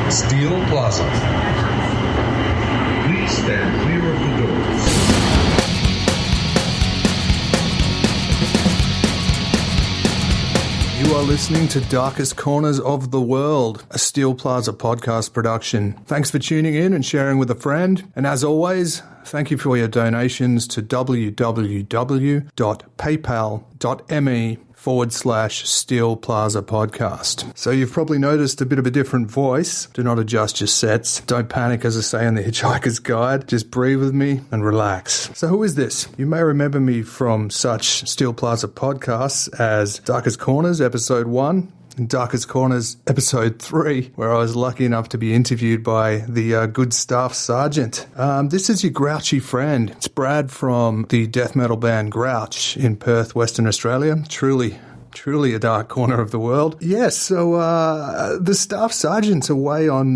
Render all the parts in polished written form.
Steel Plaza. Please stand clear of the doors. You are listening to Darkest Corners of the World, a Steel Plaza podcast production. Thanks for tuning in and sharing with a friend. And as always, thank you for your donations to www.paypal.me/Steel Plaza podcast. So you've probably noticed a bit of a different voice. Do not adjust your sets. Don't panic, as I say in the Hitchhiker's Guide. Just breathe with me and relax. So who is this? You may remember me from such Steel Plaza podcasts as Darkest Corners, episode 1, and Darkest Corners, episode 3, where I was lucky enough to be interviewed by the good Staff Sergeant. This is your grouchy friend. It's Brad from the death metal band Grouch in Perth, Western Australia. Truly a dark corner of the world. Yes, so the Staff Sergeant's away on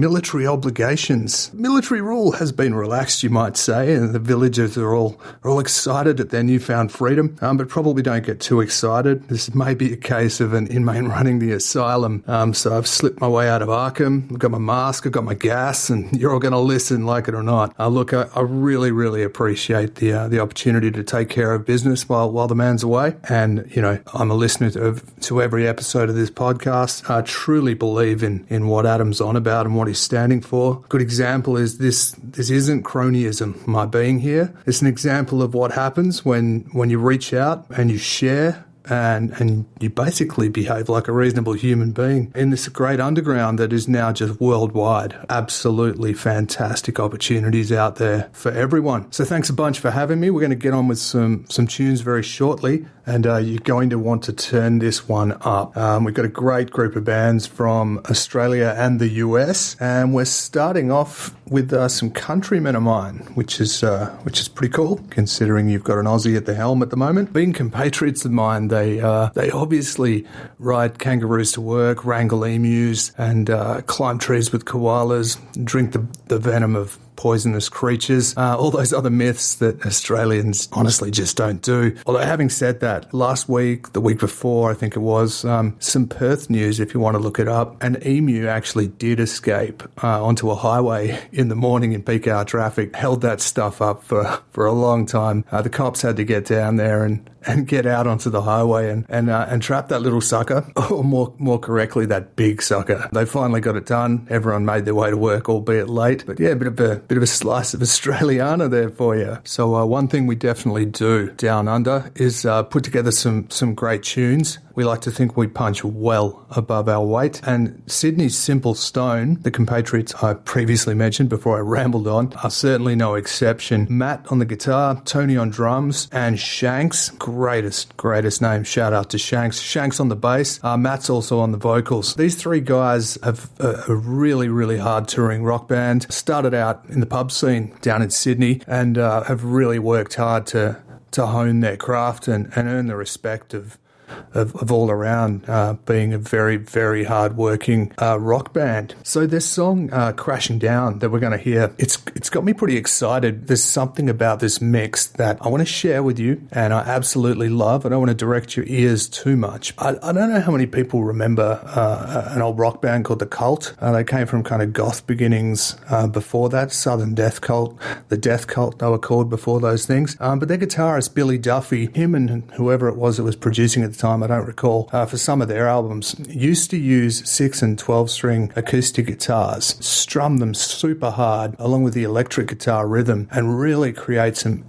military obligations. Military rule has been relaxed, you might say, and the villagers are all excited at their newfound freedom, but probably don't get too excited. This may be a case of an inmate running the asylum. So I've slipped my way out of Arkham. I've got my mask, I've got my gas, and you're all going to listen, like it or not. Look, I really appreciate the opportunity to take care of business while the man's away, and I'm a listener to every episode of this podcast. I truly believe in what Adam's on about and what he's standing for. Good example is this isn't cronyism, my being here. It's an example of what happens when you reach out and you share and you basically behave like a reasonable human being in this great underground that is now just worldwide. Absolutely fantastic opportunities out there for everyone. So thanks a bunch for having me. We're going to get on with some tunes very shortly, and you're going to want to turn this one up. We've got a great group of bands from Australia and the US, and we're starting off with some countrymen of mine, which is pretty cool, considering you've got an Aussie at the helm at the moment. Being compatriots of mine, they obviously ride kangaroos to work, wrangle emus, and climb trees with koalas, drink the venom of poisonous creatures, all those other myths that Australians honestly just don't do. Although having said that, last week, the week before, I think it was, some Perth news, if you want to look it up, an emu actually did escape onto a highway in the morning in peak hour traffic, held that stuff up for a long time. The cops had to get down there and get out onto the highway and trap that little sucker, or more correctly, that big sucker. They finally got it done. Everyone made their way to work, albeit late. But yeah, a bit of a slice of Australiana there for you. So one thing we definitely do down under is put together some great tunes. We like to think we punch well above our weight. And Sydney's Simple Stone, the compatriots I previously mentioned before I rambled on, are certainly no exception. Matt on the guitar, Tony on drums, and Shanks, greatest name. Shout out to Shanks. Shanks on the bass. Matt's also on the vocals. These three guys have a really hard touring rock band. Started out in the pub scene down in Sydney and have really worked hard to hone their craft and earn the respect of all around being a very hard-working rock band. So this song, Crashing Down, that we're going to hear, it's got me pretty excited. There's something about this mix that I want to share with you, and I absolutely love. I don't want to direct your ears too much. I don't know how many people remember an old rock band called The Cult. They came from kind of goth beginnings before that, Southern Death Cult, the Death Cult they were called before those things. But their guitarist, Billy Duffy, him and whoever it was that was producing at the time, I don't recall, for some of their albums, used to use 6 and 12 string acoustic guitars, strum them super hard along with the electric guitar rhythm, and really create some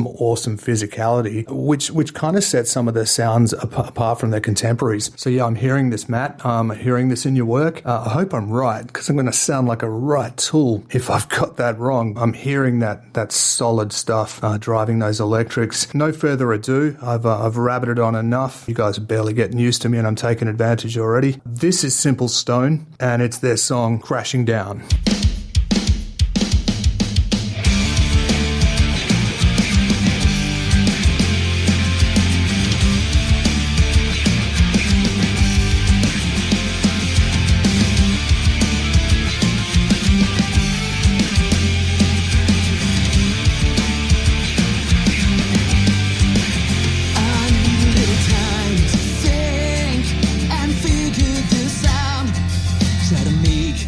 awesome physicality, which kind of sets some of their sounds apart from their contemporaries. So yeah, I'm hearing this, Matt. I'm hearing this in your work. I hope I'm right, because I'm going to sound like a right tool if I've got that wrong. I'm hearing that solid stuff driving those electrics. No further ado, I've rabbited on enough. You guys are barely getting used to me, and I'm taking advantage already. This is Simple Stone, and it's their song Crashing Down. Try to make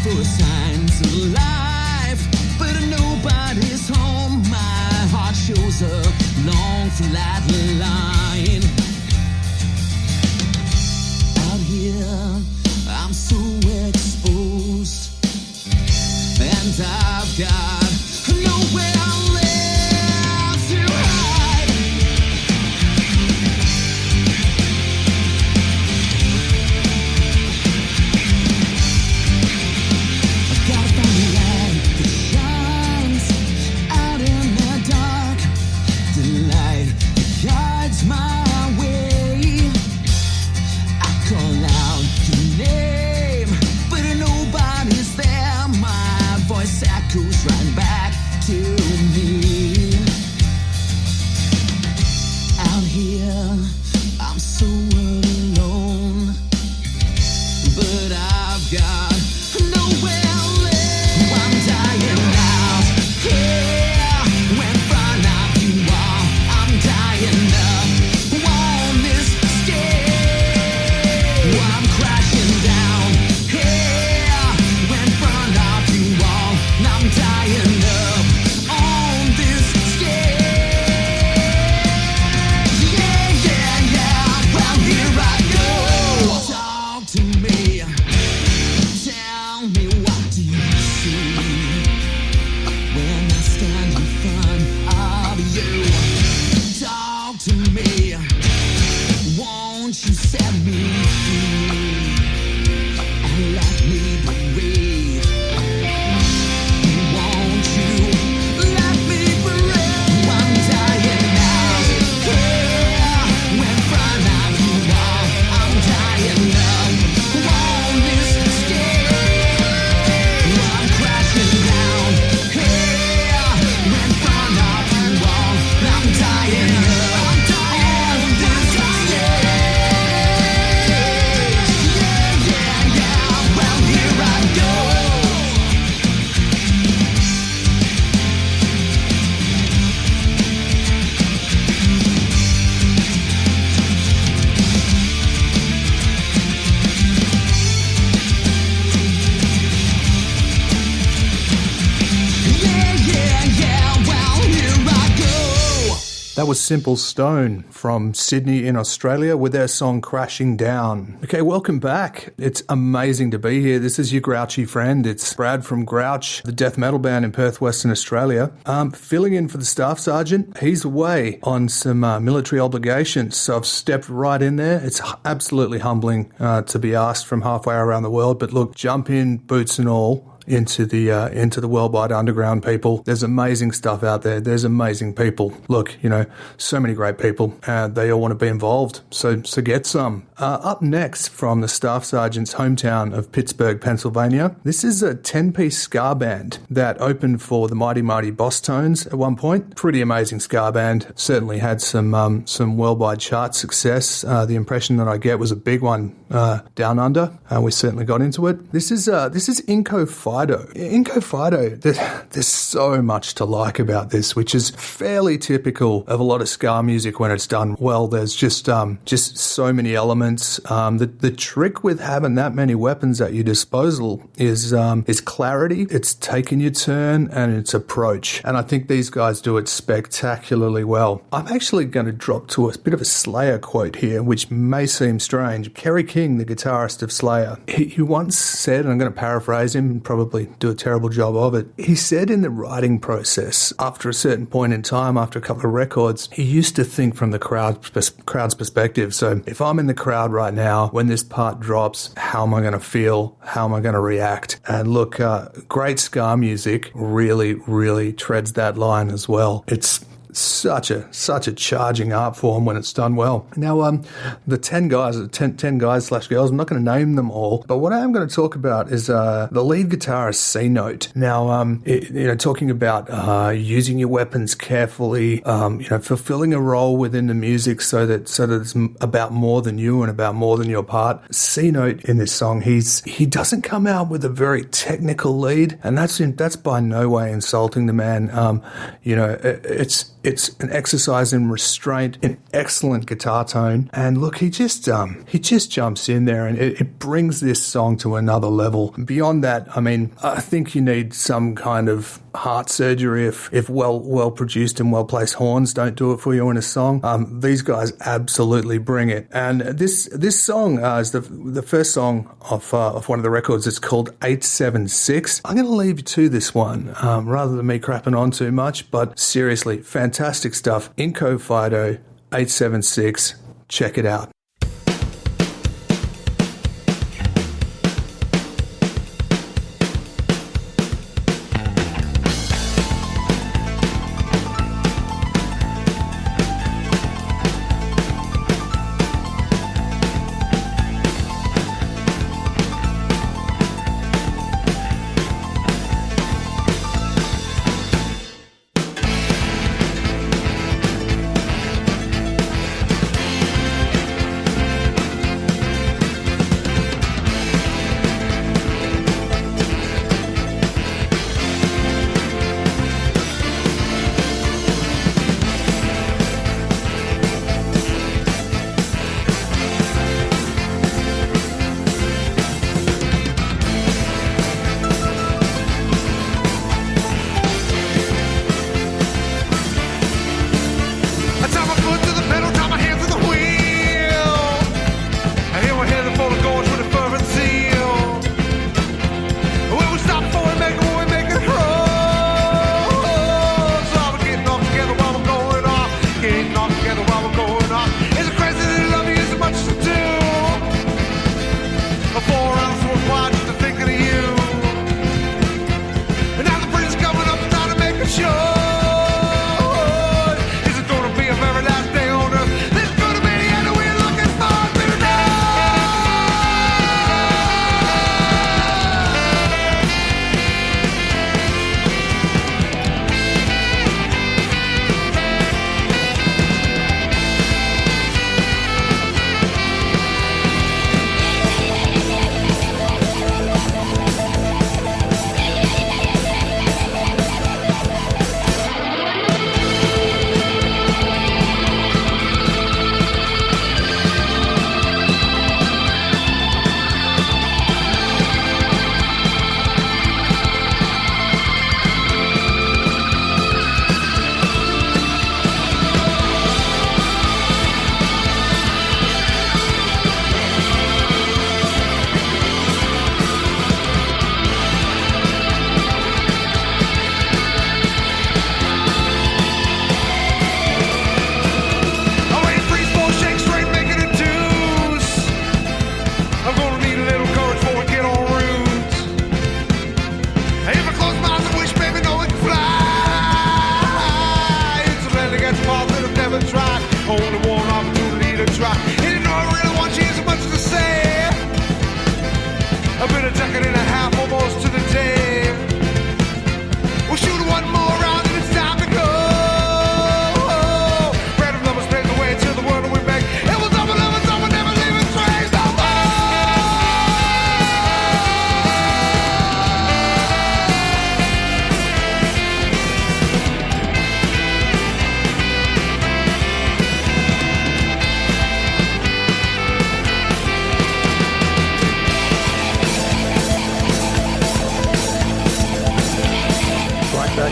for signs of life, but nobody's home. My heart shows a long flat line. Out here, I'm so exposed, and I've got nowhere left to hide. I've got to find a light that shines out in the dark, the light that guides my way. I call out your name, but nobody's there. My voice echoes right back to me. Out here, I'm so alone, but I've got nowhere left. I'm dying out here in front of you all. I'm dying up on this stage. I'm crashing down here in front of you all. I'm dying up on this stage. Yeah, yeah, yeah. Well, here I go. Talk to me. Tell me, what do you see when I stand in front of you? Talk to me. Won't you set me free and let me breathe? Won't you let me breathe? I'm dying out here in front of you all. I'm dying up on this stage. I'm crashing down here in front of you all. I'm dying up on this stage. Yeah, yeah, yeah. Well, here I go. Yeah, yeah, yeah. Well, here I go. That was Simple Stone from Sydney in Australia with their song Crashing Down. Okay, welcome back. It's amazing to be here. This is your grouchy friend. It's Brad from Grouch, the death metal band in Perth, Western Australia. Filling in for the staff sergeant. He's away on some military obligations, so I've stepped right in there. It's absolutely humbling to be asked from halfway around the world, but look, jump in, boots and all, into the worldwide underground, people. There's amazing stuff out there. There's amazing people. Look, so many great people. They all want to be involved. So get some. Up next from the staff sergeant's hometown of Pittsburgh, Pennsylvania. This is a 10-piece ska band that opened for the Mighty Mighty Boss Tones at one point. Pretty amazing ska band. Certainly had some worldwide chart success. The impression that I get was a big one down under. We certainly got into it. This is Inco Fido. Inco Fido, there's so much to like about this, which is fairly typical of a lot of ska music when it's done well. There's just so many elements. The trick with having that many weapons at your disposal is clarity. It's taking your turn and its approach. And I think these guys do it spectacularly well. I'm actually going to drop to a bit of a Slayer quote here, which may seem strange. Kerry King, the guitarist of Slayer, he once said, and I'm going to paraphrase him, probably do a terrible job of it. He said in the writing process, after a certain point in time, after a couple of records, he used to think from the crowd's perspective. So if I'm in the crowd right now, when this part drops, how am I going to feel? How am I going to react? And look, great ska music really, really treads that line as well. It's such a charging art form when it's done well. Now, the 10 guys / girls, I'm not going to name them all, but what I am going to talk about is the lead guitarist C-Note. Now, talking about using your weapons carefully, fulfilling a role within the music so that it's about more than you and about more than your part. C-Note in this song, he doesn't come out with a very technical lead, and that's by no way insulting the man. It's an exercise in restraint, an excellent guitar tone. And look, he just jumps in there, and it brings this song to another level. Beyond that, I mean, I think you need some kind of heart surgery if well produced and well placed horns don't do it for you in a song. These guys absolutely bring it. And this song is the first song of one of the records. It's called 876. I'm going to leave you to this one rather than me crapping on too much. But seriously, fantastic stuff. Inco Fido 876. Check it out.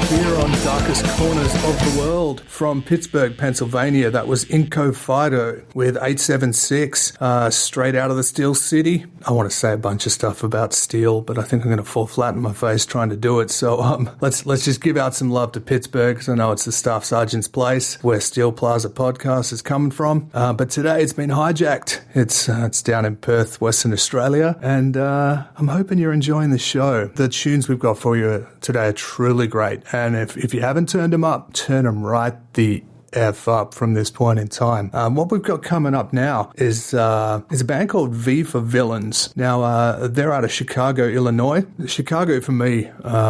Here on Darkest Corners of the World from Pittsburgh, Pennsylvania. That was Inco Fido with 876, straight out of the Steel City. I want to say a bunch of stuff about steel, but I think I'm going to fall flat in my face trying to do it. So let's just give out some love to Pittsburgh, because I know it's the Staff Sergeant's place where Steel Plaza podcast is coming from. But today it's been hijacked. It's down in Perth, Western Australia, and I'm hoping you're enjoying the show. The tunes we've got for you today are truly great. And if you haven't turned them up, turn them right the F up from this point in time. What we've got coming up now is a band called V for Villains. Now, they're out of Chicago, Illinois. Chicago, for me,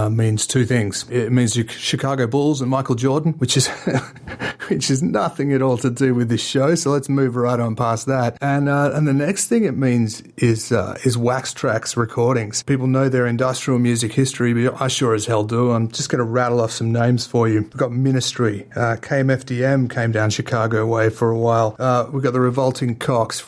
means two things. It means Chicago Bulls and Michael Jordan, which is which is nothing at all to do with this show, so let's move right on past that. And the next thing it means is Wax Trax Recordings. People know their industrial music history, but I sure as hell do. I'm just going to rattle off some names for you. We've got Ministry, KMFDM came down Chicago way for a while. We've got the Revolting Cocks,